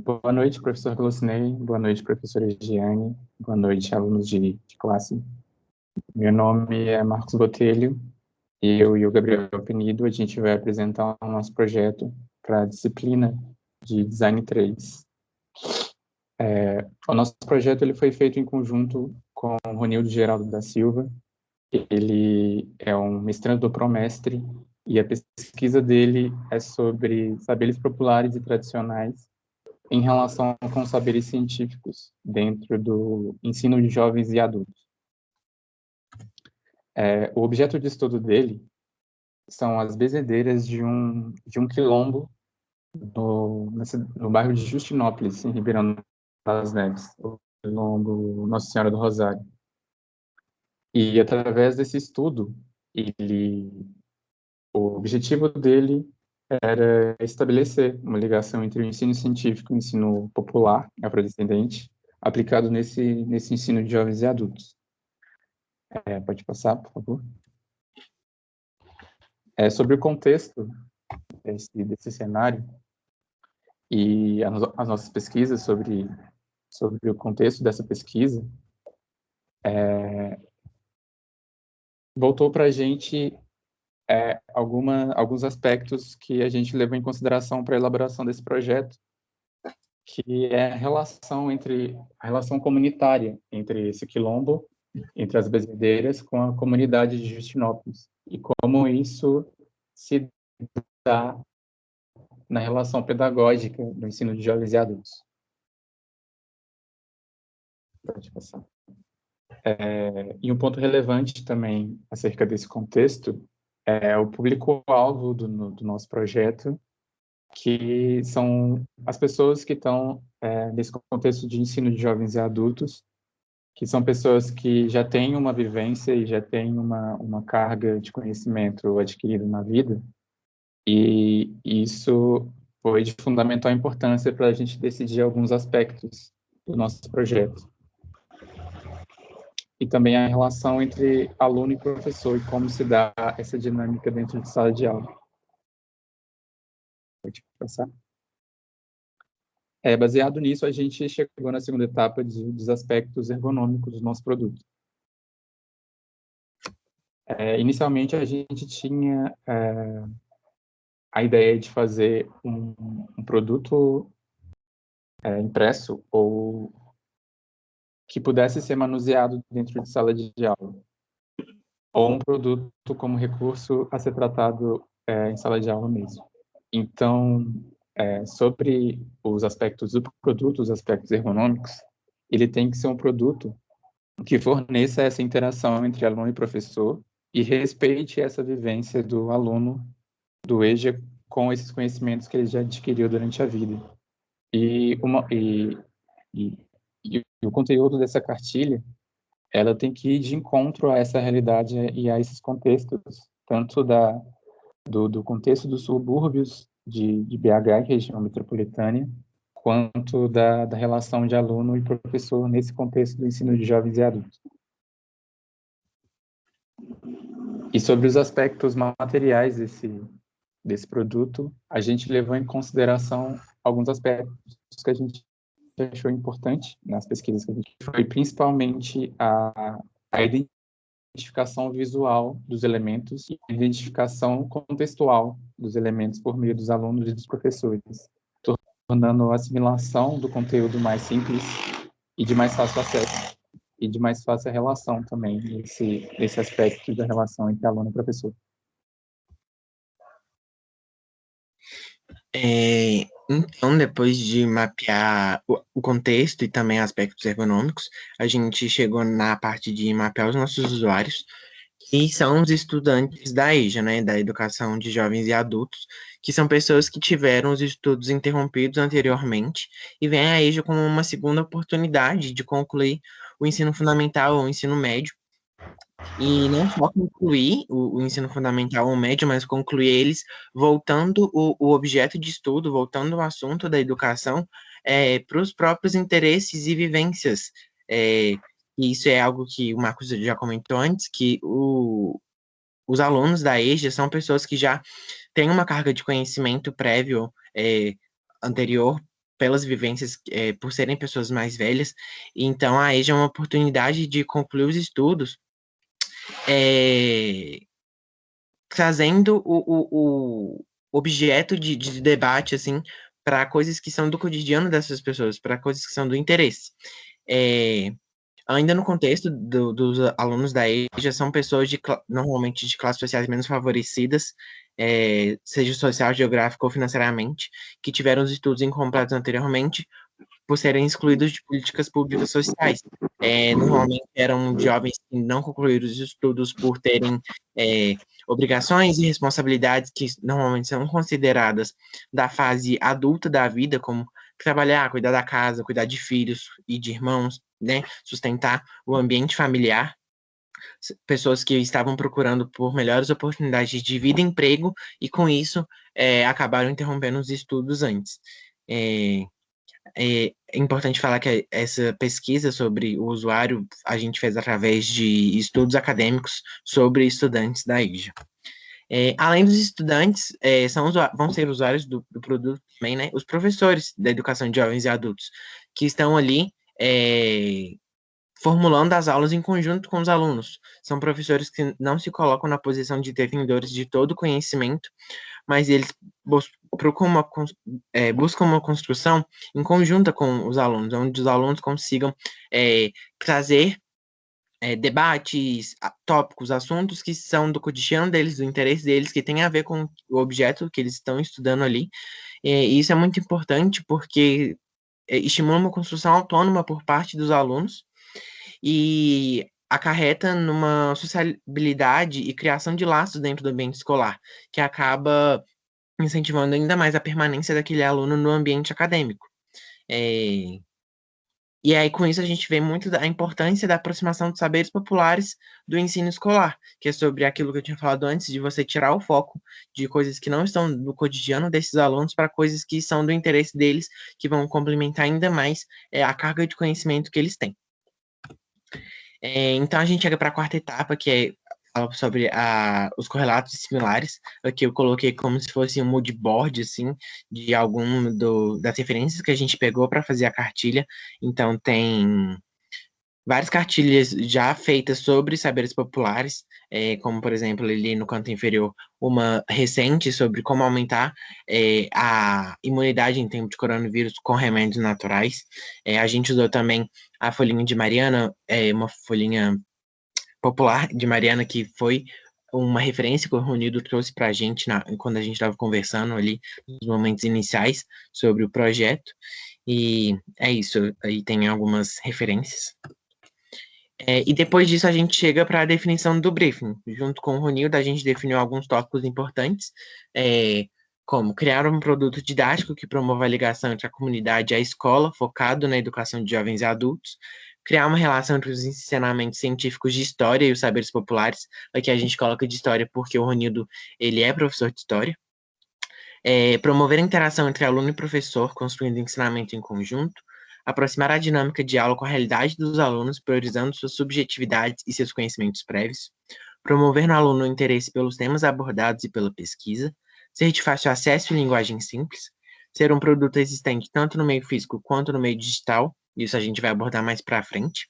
Boa noite, professor Glucinei. Boa noite, professora Giane. Boa noite, alunos de classe. Meu nome é Marcos Botelho e eu e o Gabriel Penido, a gente vai apresentar o nosso projeto para a disciplina de Design 3. O nosso projeto ele foi feito em conjunto com o Ronildo Geraldo da Silva. Ele é um mestrando do Promestre e a pesquisa dele é sobre saberes populares e tradicionais em relação com saberes científicos dentro do ensino de jovens e adultos. O objeto de estudo dele são as benzedeiras de um quilombo no bairro de Justinópolis, em Ribeirão das Neves, o quilombo Nossa Senhora do Rosário. E através desse estudo, o objetivo dele era estabelecer uma ligação entre o ensino científico e o ensino popular, afrodescendente, aplicado nesse ensino de jovens e adultos. Pode passar, por favor. Sobre o contexto desse cenário e as nossas pesquisas sobre o contexto dessa pesquisa, voltou para a gente alguns aspectos que a gente levou em consideração para a elaboração desse projeto, que é a relação comunitária entre esse quilombo, entre as benzedeiras, com a comunidade de Justinópolis, e como isso se dá na relação pedagógica do ensino de jovens e adultos. Pode passar. E um ponto relevante também acerca desse contexto é o público-alvo do nosso projeto, que são as pessoas que estão nesse contexto de ensino de jovens e adultos, que são pessoas que já têm uma vivência e já têm uma carga de conhecimento adquirido na vida, e isso foi de fundamental importância para a gente decidir alguns aspectos do nosso projeto. E também a relação entre aluno e professor e como se dá essa dinâmica dentro de sala de aula. Pode passar. Baseado nisso, a gente chegou na segunda etapa dos aspectos ergonômicos do nosso produto. Inicialmente, a gente tinha a ideia de fazer um produto impresso ou que pudesse ser manuseado dentro de sala de aula, ou um produto como recurso a ser tratado em sala de aula mesmo. Então, sobre os aspectos do produto, os aspectos ergonômicos, ele tem que ser um produto que forneça essa interação entre aluno e professor e respeite essa vivência do aluno do EJA com esses conhecimentos que ele já adquiriu durante a vida. E o conteúdo dessa cartilha, ela tem que ir de encontro a essa realidade e a esses contextos, tanto do contexto dos subúrbios de BH, região metropolitana, quanto da relação de aluno e professor nesse contexto do ensino de jovens e adultos. E sobre os aspectos materiais desse produto, a gente levou em consideração alguns aspectos que a gente achou importante nas pesquisas que a gente foi, principalmente a identificação visual dos elementos e a identificação contextual dos elementos por meio dos alunos e dos professores, tornando a assimilação do conteúdo mais simples e de mais fácil acesso, e de mais fácil relação também, nesse aspecto da relação entre aluno e professor. Então, depois de mapear o contexto e também aspectos ergonômicos, a gente chegou na parte de mapear os nossos usuários, que são os estudantes da EJA, né, da Educação de Jovens e Adultos, que são pessoas que tiveram os estudos interrompidos anteriormente e veem a EJA como uma segunda oportunidade de concluir o ensino fundamental ou o ensino médio, e não só concluir o ensino fundamental ou médio, mas concluir eles voltando o objeto de estudo, voltando o assunto da educação para os próprios interesses e vivências. E isso é algo que o Marcos já comentou antes, que os alunos da EJA são pessoas que já têm uma carga de conhecimento prévio, anterior, pelas vivências, por serem pessoas mais velhas. Então, a EJA é uma oportunidade de concluir os estudos, trazendo o objeto de debate, assim, para coisas que são do cotidiano dessas pessoas, para coisas que são do interesse. É, Ainda no contexto dos alunos da EJA, são pessoas normalmente de classes sociais menos favorecidas, seja social, geográfico ou financeiramente, que tiveram os estudos incompletos anteriormente, por serem excluídos de políticas públicas sociais. Normalmente eram jovens que não concluíram os estudos por terem obrigações e responsabilidades que normalmente são consideradas da fase adulta da vida, como trabalhar, cuidar da casa, cuidar de filhos e de irmãos, né, sustentar o ambiente familiar. Pessoas que estavam procurando por melhores oportunidades de vida e emprego, e com isso acabaram interrompendo os estudos antes. É importante falar que essa pesquisa sobre o usuário a gente fez através de estudos acadêmicos sobre estudantes da EJA. Além dos estudantes, vão ser usuários do produto também, né? Os professores da educação de jovens e adultos, que estão ali formulando as aulas em conjunto com os alunos. São professores que não se colocam na posição de detentores de todo o conhecimento, mas eles buscam uma construção em conjunta com os alunos, onde os alunos consigam trazer debates, tópicos, assuntos que são do cotidiano deles, do interesse deles, que tem a ver com o objeto que eles estão estudando ali. E isso é muito importante porque estimula uma construção autônoma por parte dos alunos e acarreta numa sociabilidade e criação de laços dentro do ambiente escolar, que acaba incentivando ainda mais a permanência daquele aluno no ambiente acadêmico. E aí, com isso, a gente vê muito a importância da aproximação dos saberes populares do ensino escolar, que é sobre aquilo que eu tinha falado antes, de você tirar o foco de coisas que não estão no cotidiano desses alunos para coisas que são do interesse deles, que vão complementar ainda mais a carga de conhecimento que eles têm. Então, a gente chega para a quarta etapa, que é fala sobre os correlatos similares. Aqui eu coloquei como se fosse um mood board, assim, de das referências que a gente pegou para fazer a cartilha. Então, tem várias cartilhas já feitas sobre saberes populares, como, por exemplo, ali no canto inferior, uma recente sobre como aumentar a imunidade em tempo de coronavírus com remédios naturais. A gente usou também a folhinha de Mariana, uma folhinha popular de Mariana, que foi uma referência que o Ronildo trouxe para a gente quando a gente estava conversando ali nos momentos iniciais sobre o projeto. E é isso, aí tem algumas referências. E depois disso a gente chega para a definição do briefing. Junto com o Ronildo, a gente definiu alguns tópicos importantes, como criar um produto didático que promova a ligação entre a comunidade e a escola, focado na educação de jovens e adultos, criar uma relação entre os ensinamentos científicos de história e os saberes populares. Aqui a gente coloca de história porque o Ronildo, ele é professor de história. Promover a interação entre aluno e professor, construindo ensinamento em conjunto, aproximar a dinâmica de aula com a realidade dos alunos, priorizando suas subjetividades e seus conhecimentos prévios, promover no aluno o interesse pelos temas abordados e pela pesquisa, ser de fácil acesso e linguagem simples, ser um produto existente tanto no meio físico quanto no meio digital, isso a gente vai abordar mais para frente,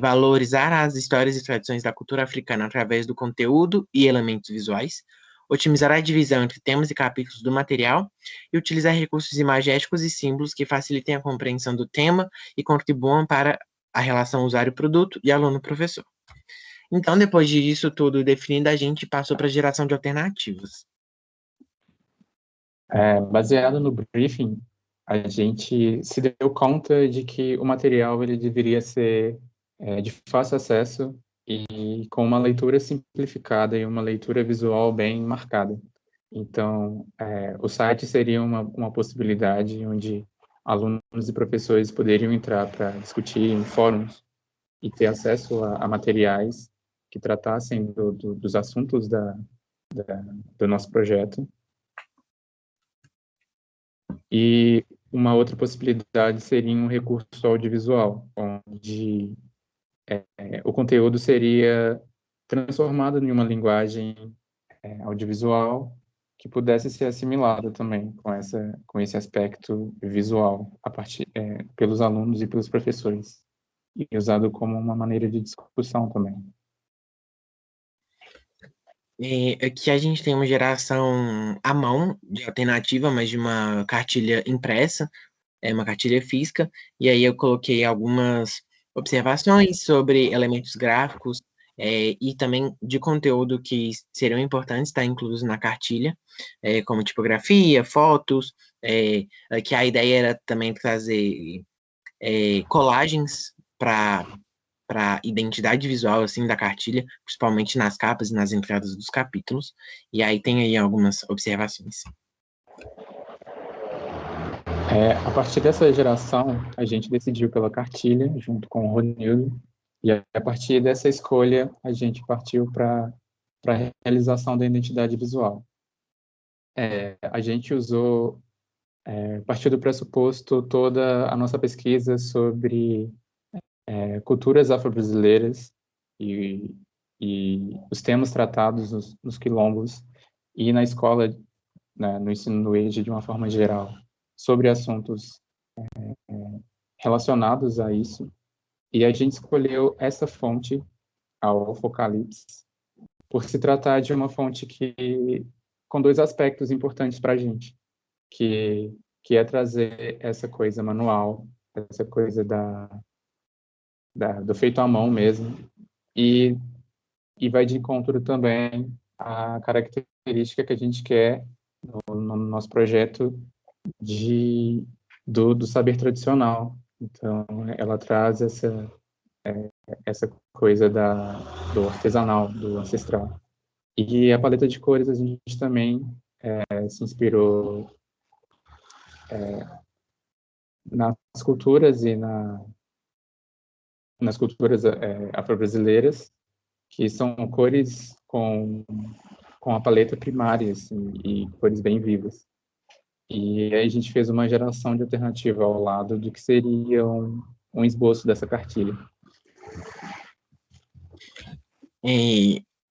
valorizar as histórias e tradições da cultura africana através do conteúdo e elementos visuais, otimizar a divisão entre temas e capítulos do material e utilizar recursos imagéticos e símbolos que facilitem a compreensão do tema e contribuam para a relação usuário-produto e aluno-professor. Então, depois disso tudo definido, a gente passou para a geração de alternativas. Baseado no briefing, a gente se deu conta de que o material ele deveria ser de fácil acesso e com uma leitura simplificada e uma leitura visual bem marcada. Então, o site seria uma possibilidade onde alunos e professores poderiam entrar para discutir em fóruns e ter acesso a materiais que tratassem dos assuntos do nosso projeto. E uma outra possibilidade seria um recurso audiovisual, onde o conteúdo seria transformado em uma linguagem audiovisual que pudesse ser assimilada também com esse aspecto visual pelos alunos e pelos professores, e usado como uma maneira de discussão também. Aqui a gente tem uma geração à mão de alternativa, mas de uma cartilha impressa, uma cartilha física, e aí eu coloquei algumas observações sobre elementos gráficos e também de conteúdo que seriam importantes estar inclusos na cartilha, como tipografia, fotos, que a ideia era também trazer colagens para identidade visual assim da cartilha, principalmente nas capas e nas entradas dos capítulos. E aí tem aí algumas observações. A partir dessa geração, a gente decidiu pela cartilha, junto com o Ronildo, e a partir dessa escolha, a gente partiu para a realização da identidade visual. A gente partiu do pressuposto toda a nossa pesquisa sobre culturas afro-brasileiras e, os temas tratados nos quilombos e na escola, né, no ensino no EJA de uma forma geral, sobre assuntos relacionados a isso. E a gente escolheu essa fonte, a Focalipse, por se tratar de uma fonte com dois aspectos importantes para a gente, que é trazer essa coisa manual, essa coisa do feito à mão mesmo, e vai de encontro também à característica que a gente quer no nosso projeto do saber tradicional. Então, ela traz essa coisa do artesanal, do ancestral. E a paleta de cores a gente também se inspirou nas culturas e nas culturas afro-brasileiras, que são cores com a paleta primária, assim, e cores bem vivas. E aí a gente fez uma geração de alternativa ao lado do que seria um esboço dessa cartilha.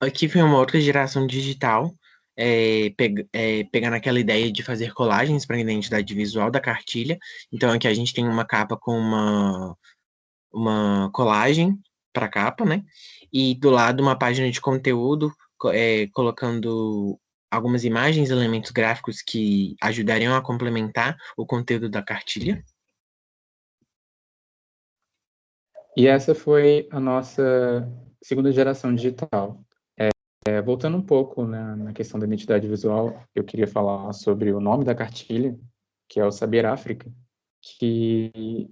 Aqui foi uma outra geração digital, pegando aquela ideia de fazer colagens para a identidade visual da cartilha. Então aqui a gente tem uma capa com uma colagem para a capa, né? E do lado uma página de conteúdo, colocando algumas imagens, elementos gráficos que ajudariam a complementar o conteúdo da cartilha. E essa foi a nossa segunda geração digital. Voltando um pouco, né, na questão da identidade visual, eu queria falar sobre o nome da cartilha, que é o Saber África, que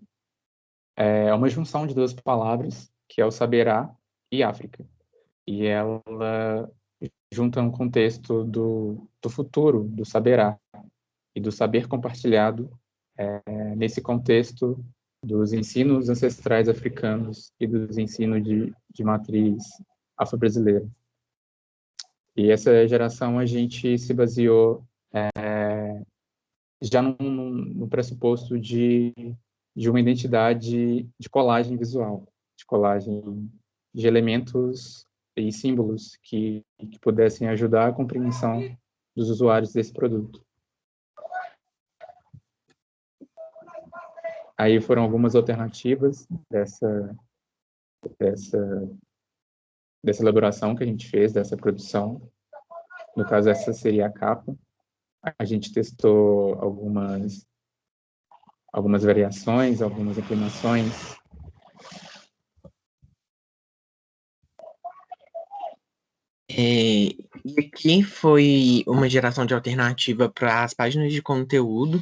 é uma junção de duas palavras, que é o Saberá e África. E ela junta um contexto do futuro, do saberá, e do saber compartilhado nesse contexto dos ensinos ancestrais africanos e dos ensinos de matriz afro-brasileira. E essa geração a gente se baseou já no pressuposto de uma identidade de colagem visual, de colagem de elementos e símbolos que pudessem ajudar a compreensão dos usuários desse produto. Aí foram algumas alternativas dessa elaboração que a gente fez, dessa produção. No caso, essa seria a capa. A gente testou algumas variações, algumas inclinações. E aqui foi uma geração de alternativa para as páginas de conteúdo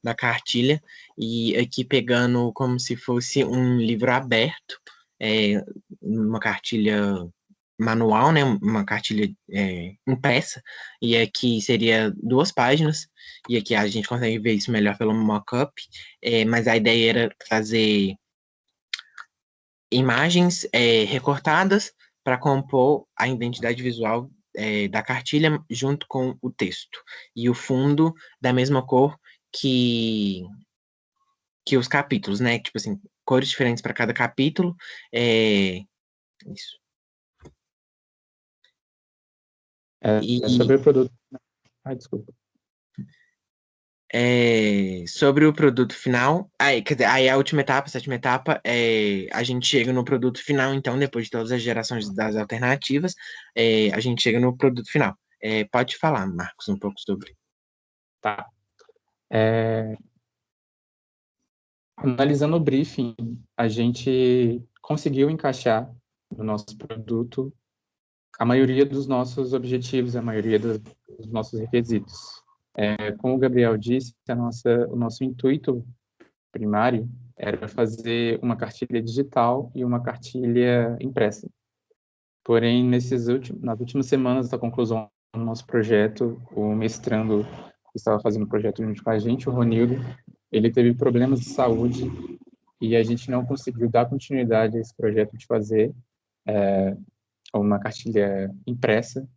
da cartilha, e aqui pegando como se fosse um livro aberto, uma cartilha manual, né, uma cartilha impressa, e aqui seria 2 páginas, e aqui a gente consegue ver isso melhor pelo mockup, mas a ideia era trazer imagens recortadas para compor a identidade visual da cartilha junto com o texto. E o fundo da mesma cor que os capítulos, né? Tipo assim, cores diferentes para cada capítulo. Isso. Sobre o produto, Desculpa. Sobre o produto final, quer dizer, aí a última etapa, a sétima etapa, a gente chega no produto final, então, depois de todas as gerações das alternativas, a gente chega no produto final. Pode falar, Marcos, um pouco sobre. Tá. Analisando o briefing, a gente conseguiu encaixar no nosso produto a maioria dos nossos objetivos, a maioria dos nossos requisitos. Como o Gabriel disse, o nosso intuito primário era fazer uma cartilha digital e uma cartilha impressa. Porém, nas últimas semanas da conclusão do nosso projeto, o mestrando que estava fazendo o projeto junto com a gente, o Ronildo, ele teve problemas de saúde e a gente não conseguiu dar continuidade a esse projeto de fazer uma cartilha impressa.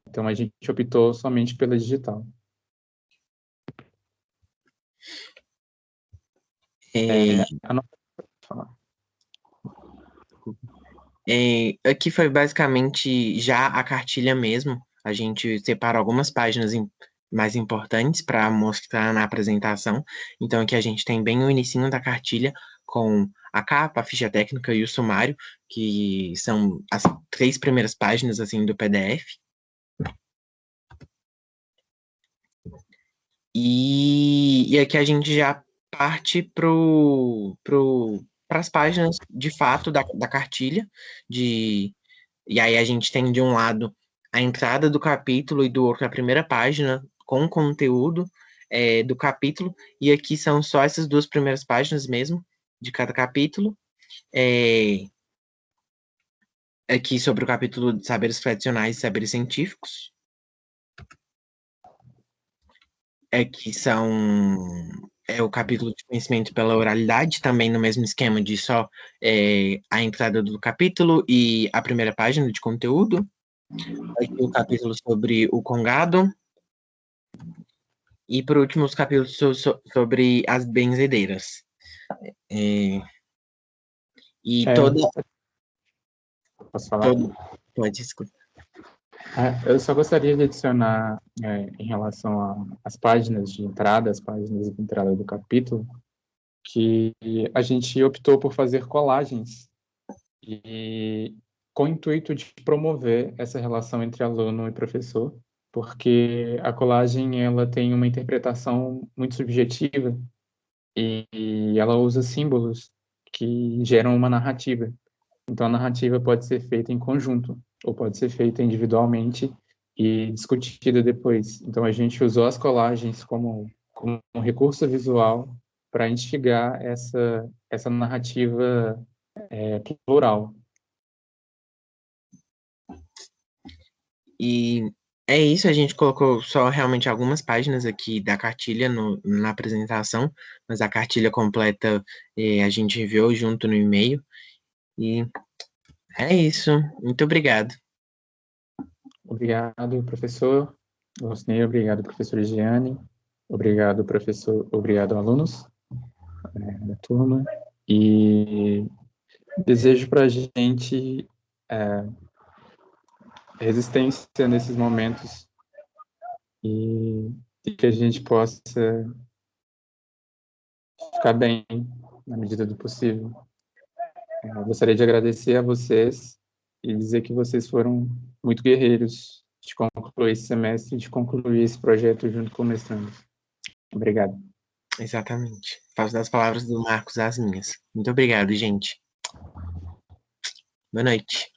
Então, a gente optou somente pela digital. Aqui foi basicamente já a cartilha mesmo. A gente separa algumas páginas mais importantes para mostrar na apresentação. Então, aqui a gente tem bem o inicinho da cartilha com a capa, a ficha técnica e o sumário, que são as 3 primeiras páginas assim do PDF. E aqui a gente já parte para as páginas de fato da cartilha. E aí a gente tem de um lado a entrada do capítulo e do outro a primeira página com o conteúdo do capítulo. E aqui são só essas 2 primeiras páginas mesmo de cada capítulo. Aqui sobre o capítulo de saberes tradicionais e saberes científicos. Que são o capítulo de conhecimento pela oralidade, também no mesmo esquema de só a entrada do capítulo e a primeira página de conteúdo. Aqui o capítulo sobre o Congado. E, por último, os capítulos sobre as benzedeiras. Posso falar? Pode, escutar. Eu só gostaria de adicionar, em relação às páginas de entrada, as páginas de entrada do capítulo, que a gente optou por fazer colagens e com o intuito de promover essa relação entre aluno e professor, porque a colagem ela tem uma interpretação muito subjetiva e ela usa símbolos que geram uma narrativa. Então, a narrativa pode ser feita em conjunto, ou pode ser feita individualmente e discutida depois. Então, a gente usou as colagens como um recurso visual para instigar essa narrativa plural. E é isso, a gente colocou só realmente algumas páginas aqui da cartilha na apresentação, mas a cartilha completa a gente enviou junto no e-mail. E é isso. Muito obrigado. Obrigado, professor Rosnei, obrigado, professor Gianni, obrigado, professor, obrigado, alunos da turma, e desejo para a gente resistência nesses momentos e que a gente possa ficar bem na medida do possível. Eu gostaria de agradecer a vocês e dizer que vocês foram muito guerreiros de concluir esse semestre e de concluir esse projeto junto com o mestrando. Obrigado. Exatamente. Faço das palavras do Marcos as minhas. Muito obrigado, gente. Boa noite.